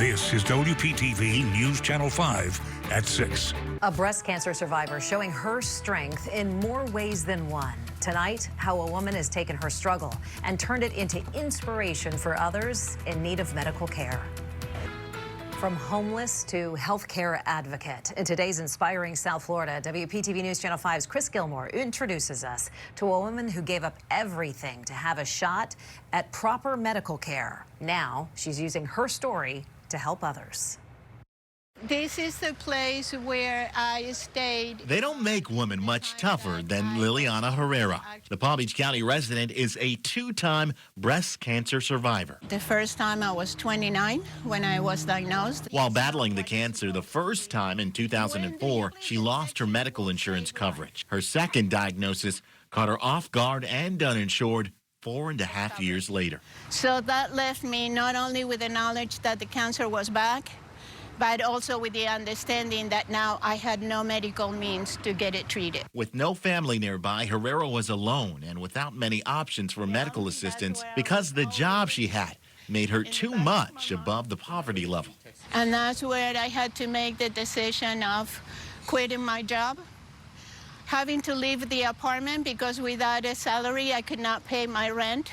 This is WPTV News Channel 5 at 6. A breast cancer survivor showing her strength in more ways than one. Tonight, how a woman has taken her struggle and turned it into inspiration for others in need of medical care. From homeless to healthcare advocate. In today's Inspiring South Florida, WPTV News Channel 5's Chris Gilmore introduces us to a woman who gave up everything to have a shot at proper medical care. Now, she's using her story to help others. This is the place where I stayed. They don't make women much tougher than Liliana Herrera. The Palm Beach County resident is a two-time breast cancer survivor. The first time I was 29 when I was diagnosed. While battling the cancer the first time in 2004, she lost her medical insurance coverage. Her second diagnosis caught her off guard and uninsured 4.5 years later. So that left me not only with the knowledge that the cancer was back, but also with the understanding that now I had no medical means to get it treated. With no family nearby, Herrera was alone and without many options for medical assistance because the job she had made her too much above the poverty level. And that's where I had to make the decision of quitting my job, having to leave the apartment because without a salary I could not pay my rent,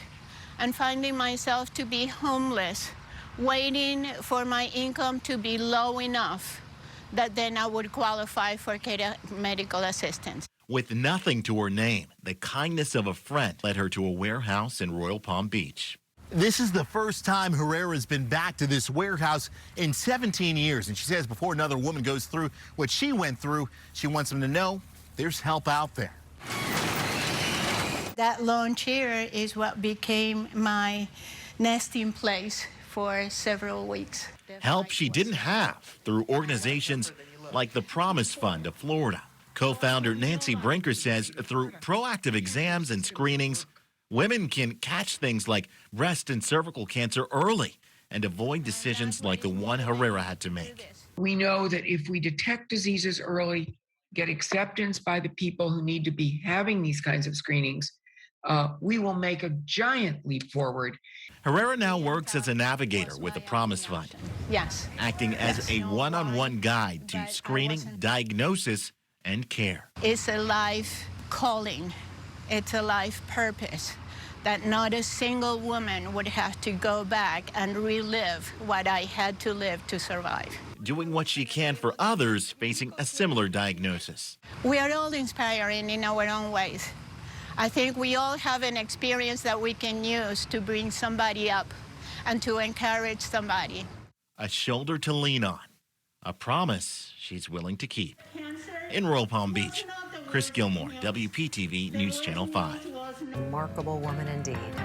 and finding myself to be homeless, waiting for my income to be low enough that then I would qualify for medical assistance. With nothing to her name, the kindness of a friend led her to a warehouse in Royal Palm Beach. This is the first time Herrera's been back to this warehouse in 17 years. And she says before another woman goes through what she went through, she wants them to know there's help out there. That lawn chair is what became my nesting place for several weeks. Help she didn't have through organizations like the Promise Fund of Florida. Co-founder Nancy Brinker says through proactive exams and screenings, women can catch things like breast and cervical cancer early and avoid decisions like the one Herrera had to make. We know that if we detect diseases early, get acceptance by the people who need to be having these kinds of screenings, we will make a giant leap forward. Herrera now works as a navigator with the Promise Fund. Yes. Acting as a one-on-one guide to screening, diagnosis, and care. It's a life calling. It's a life purpose that not a single woman would have to go back and relive what I had to live to survive. Doing what she can for others facing a similar diagnosis. We are all inspiring in our own ways. I think we all have an experience that we can use to bring somebody up and to encourage somebody. A shoulder to lean on, a promise she's willing to keep. In Royal Palm Beach, Chris Gilmore, WPTV News Channel 5. Remarkable woman indeed.